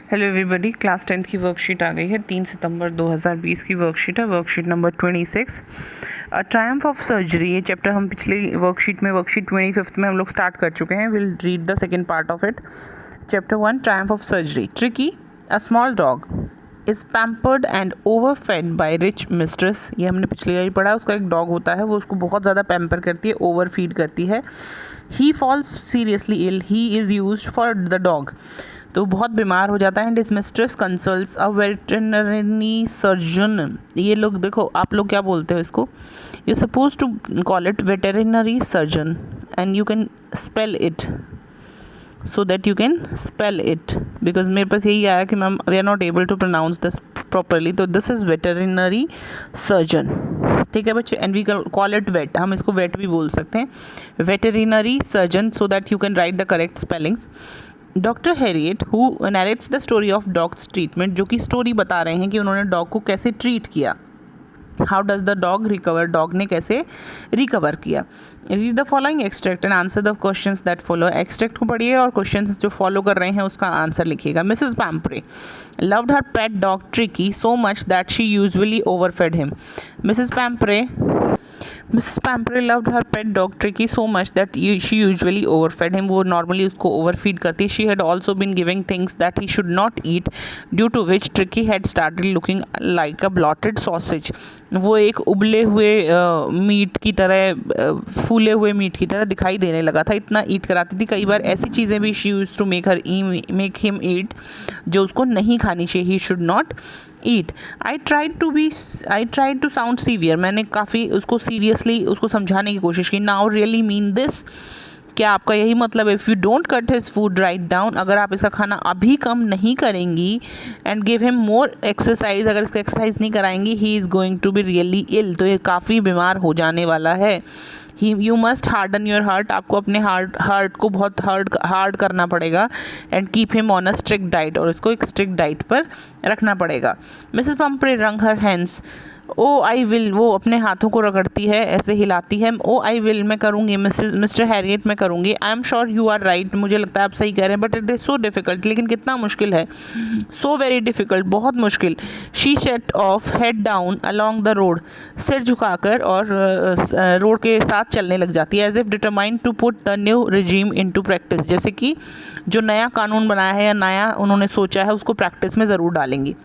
Hello everybody, class 10th की worksheet आ गई है। 3 सितंबर 2020 की वर्कशीट है, worksheet number 26, Triumph of surgery. ये चैप्टर हम पिछली वर्कशीट 25th में हम लोग स्टार्ट कर चुके हैं। Will read the second part of it. Chapter 1, triumph of surgery. Tricki, a small dog is pampered and overfed by rich mistress. ये हमने पिछली बार पढ़ा। उसका एक डॉग होता है, वो उसको बहुत ज़्यादा पैम्पर करती है, ओवर फीड करती है। He falls seriously ill, he is used for the dog. तो बहुत बीमार हो जाता है। And his mistress consults a veterinary surgeon. ये लोग देखो, आप लोग क्या बोलते हो इसको, you suppose to call it veterinary surgeon and you can spell it so that you can spell it, because मेरे पास यही आया कि ma'am we are not able to pronounce this properly. तो दिस इज़ वेटरनरी सर्जन, ठीक है बच्चे। And we call it vet, हम इसको वेट भी बोल सकते हैं, veterinary surgeon, so that you can write the correct spellings. Doctor Herriot who narrates the story of dogs treatment, जो कि स्टोरी बता रहे हैं कि उन्होंने डॉग को कैसे ट्रीट किया। How does the dog recover, dog ने कैसे रिकवर किया। Read the following extract and answer the questions that follow. Extract को पढ़िए और क्वेश्चंस जो फॉलो कर रहे हैं उसका आंसर लिखिएगा। Mrs Pumphrey loved her pet dog Tricky so much that she usually overfed him. Mrs. Pampre loved her pet dog Tricky so much that she usually overfed him. वो normally उसको overfeed करती है। She had also been giving things that he should not eat, due to which Tricky had started looking like a bloated sausage. वो एक उबले हुए meet की तरह, फूले हुए मीट की तरह दिखाई देने लगा था, इतना ईट कराती थी। कई बार ऐसी चीज़ें भी she used to make him eat जो उसको नहीं खानी चाहिए, he should not eat. I tried to sound severe. मैंने काफ़ी उसको सीरियसली उसको समझाने की कोशिश की। Now really mean this, क्या आपका यही मतलब है? If you don't cut his food right down, अगर आप इसका खाना अभी कम नहीं करेंगी, and give him more exercise, अगर इसका एक्सरसाइज नहीं कराएंगी, he is going to be really ill, तो ये काफ़ी बीमार हो जाने वाला है। You must harden your heart, आपको अपने हार्ट को बहुत हार्ड करना पड़ेगा। And keep him on a strict diet, और इसको एक स्ट्रिक्ट डाइट पर रखना पड़ेगा। मिसेस पंपरे रंग her hands. O I will, वो अपने हाथों को रगड़ती है, ऐसे हिलाती है। ओ आई विल, मैं करूँगी। मिस्टर हैरियट, मैं करूँगी। I am sure you are right, मुझे लगता है आप सही कह रहे हैं। But it is so difficult, लेकिन कितना मुश्किल है। सो वेरी डिफ़िकल्ट, बहुत मुश्किल। She set off head down along the road, सिर झुकाकर और रोड के साथ चलने लग जाती है। As if determined to put the new regime into practice, जैसे कि जो नया कानून बनाया है या नया उन्होंने सोचा है उसको प्रैक्टिस में ज़रूर डालेंगी।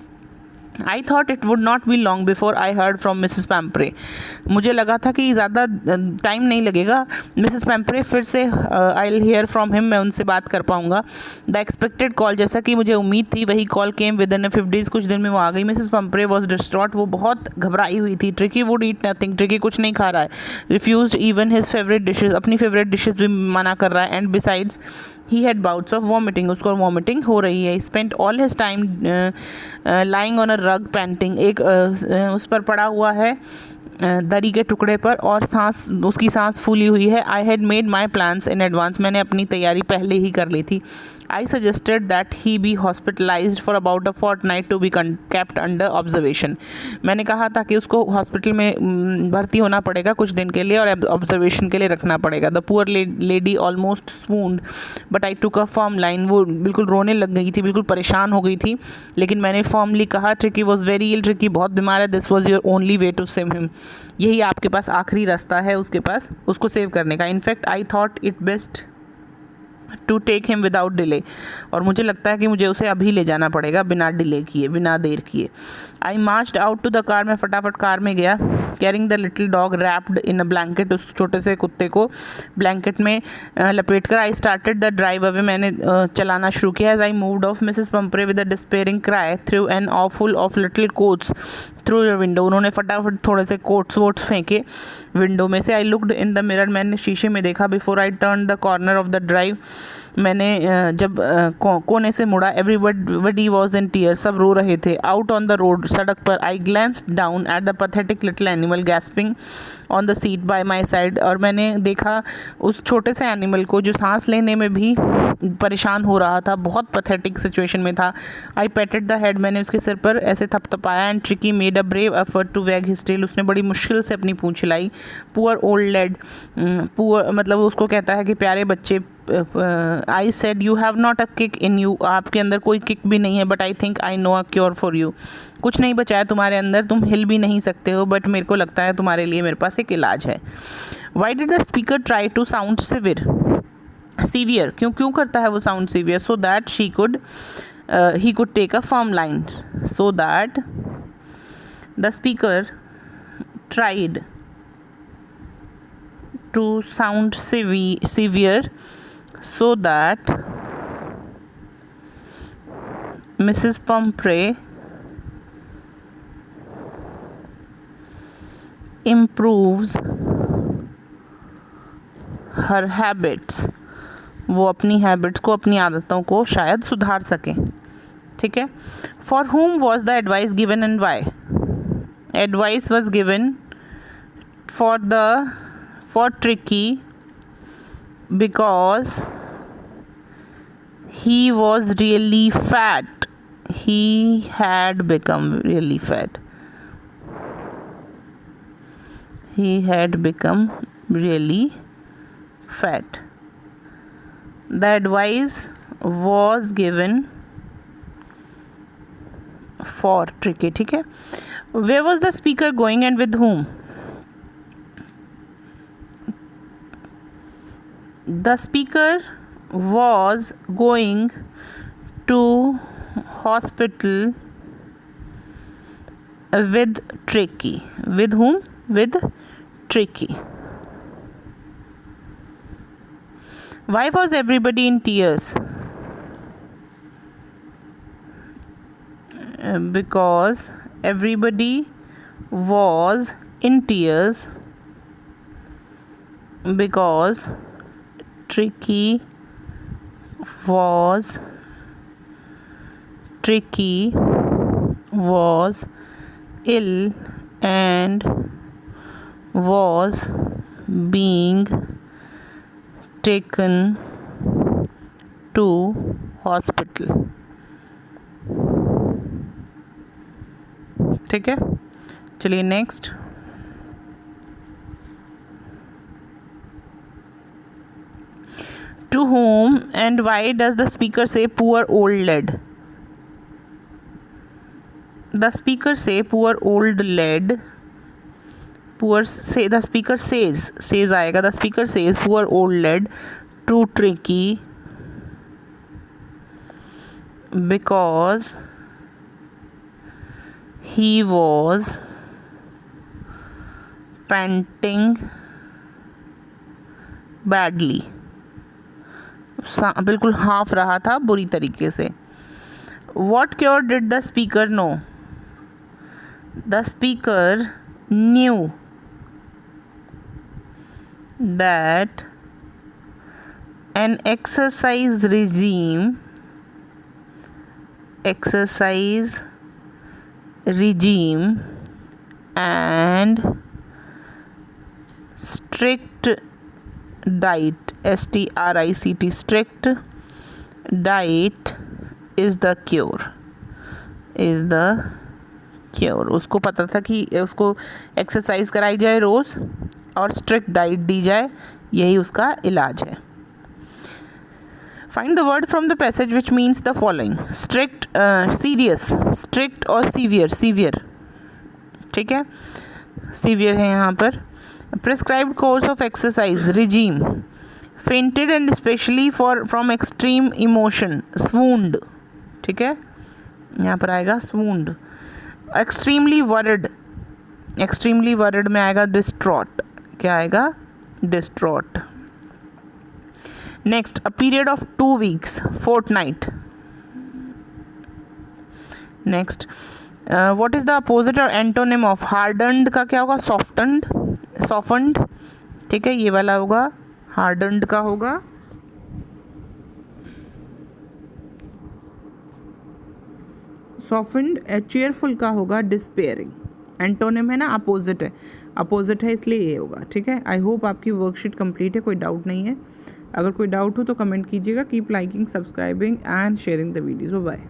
I thought it would not be long before I heard from Mrs Pumphrey. मुझे लगा था कि ज़्यादा टाइम नहीं लगेगा, मिसेस पैम्परे फिर से I will hair from him, मैं उनसे बात कर पाऊँगा। द एक्सपेक्टेड कॉल, जैसा कि मुझे उम्मीद थी, वही call came with in 5 days, कुछ दिन में वो आ गई। मिसेस पैम्परे वॉज डिस्ट्रॉट, वो बहुत घबराई हुई थी। Tricki would eat nothing, Tricki कुछ नहीं खा रहा है। Refuse even his favourite dishes, अपनी फेवरेट डिशेज भी मना कर रहा है। And besides he had bouts of vomiting, उसको वॉमिटिंग हो रही है। Spent all his time lying on a rug panting, एक उस पर पड़ा हुआ है दरी के टुकड़े पर, और उसकी सांस फूली हुई है। I had made my plans in advance, मैंने अपनी तैयारी पहले ही कर ली थी। I suggested that he be hospitalised for about a fortnight to be kept under observation. मैंने कहा था कि उसको हॉस्पिटल में भर्ती होना पड़ेगा कुछ दिन के लिए, और ऑब्जर्वेशन के लिए रखना पड़ेगा। The poor lady almost swooned but I took a firm line, वो बिल्कुल रोने लग गई थी, बिल्कुल परेशान हो गई थी, लेकिन मैंने फॉर्मली कहा, Tricki was very ill, Tricki बहुत बीमार है। This was your only way to save him, यही आपके पास आखिरी रास्ता है उसके पास उसको सेव करने का। In fact I thought it best to take him without delay, और मुझे लगता है कि मुझे उसे अभी ले जाना पड़ेगा बिना डिले किए, बिना देर किए। I marched out to the car, मैं फटाफट कार में गया। Carrying the little dog wrapped in a blanket, उस छोटे से कुत्ते को ब्लैंकेट में लपेट कर। I started the drive away, मैंने चलाना शुरू किया। As I moved off Mrs Pumphrey with a despairing cry through an armful of little coats through your window, उन्होंने फटाफट थोड़े से कोट्स वोट्स फेंके विंडो में से। I looked in the mirror, मैंने शीशे में देखा। Before I turn the corner of the drive, मैंने जब कोने से मुड़ा। एवरीबडी वॉज इन टीयर, सब रो रहे थे। आउट ऑन द रोड, सड़क पर। I glanced down at the pathetic little animal gasping on the seat by my side, और मैंने देखा उस छोटे से एनिमल को जो सांस लेने में भी परेशान हो रहा था, बहुत पैथेटिक सिचुएशन में था। आई पेटेड द हेड, मैंने उसके सिर पर ऐसे थपथपाया। And Tricki made made a brave effort to wag his tail, उसने बड़ी मुश्किल से अपनी पूंछ हिलाई. पुअर ओल्ड लेड, पुअर मतलब उसको कहता है कि प्यारे बच्चे. I said you have not a kick in you, आपके अंदर कोई किक भी नहीं है, but I think I know a cure for you, कुछ नहीं बचा है तुम्हारे अंदर, तुम हिल भी नहीं सकते हो, बट मेरे को लगता है तुम्हारे लिए मेरे पास एक इलाज है. Why did the speaker try to sound severe, क्यों करता है वो sound severe? So that he could take a firm line, so that the speaker tried to sound severe so that Mrs. Pumphrey improves her habits, वो अपनी habits को, अपनी आदतों को शायद सुधार सकें. ठीक है. For whom was the advice given and why? Advice was given for Tricky because he was really fat. He had become really fat. He had become really fat. The advice was given for Tricky. ठीक है. Where was the speaker going and with whom? The speaker was going to hospital with Tricky. With whom? With Tricky. Why was everybody in tears? Because everybody was in tears because Tricky was ill and was being taken to hospital. ठीक है. चलिए next. To whom and why does the speaker say poor old lad? The speaker say poor old lad. The speaker says आएगा. The speaker says poor old lad to Tricky because he was panting badly. बिल्कुल हाँफ रहा था बुरी तरीके से. What cure did the speaker know? The speaker knew that an exercise regime and strict diet, STRICT, strict diet is the cure. उसको पता था कि उसको एक्सरसाइज कराई जाए रोज़ और स्ट्रिक्ट डाइट दी जाए, यही उसका इलाज है. Find the word from the passage which means the following. Strict, serious, strict और सीवियर. ठीक है. सीवियर है यहाँ पर. Prescribed course of exercise, regime. Fainted and specially from extreme emotion, swooned. ठीक है. यहाँ पर आएगा स्वून्ड. एक्सट्रीमली वर्रिड में आएगा डिस्ट्रॉट. क्या आएगा? Distraught. Next, a period of 2 weeks, fortnight. Next, what is the opposite और एंटोनिम ऑफ हार्डन्ड का? क्या होगा? सॉफ्टन्ड. ठीक है, ये वाला होगा, हार्डन्ड का होगा. सॉफ्टन्ड. चेयरफुल का होगा डिस्पेयरिंग. एंटोनिम है ना, अपोजिट है इसलिए ये होगा. ठीक है. आई होप आपकी वर्कशीट कंप्लीट है, कोई डाउट नहीं है. अगर कोई डाउट हो तो कमेंट कीजिएगा. Keep liking, subscribing and sharing the videos. Bye.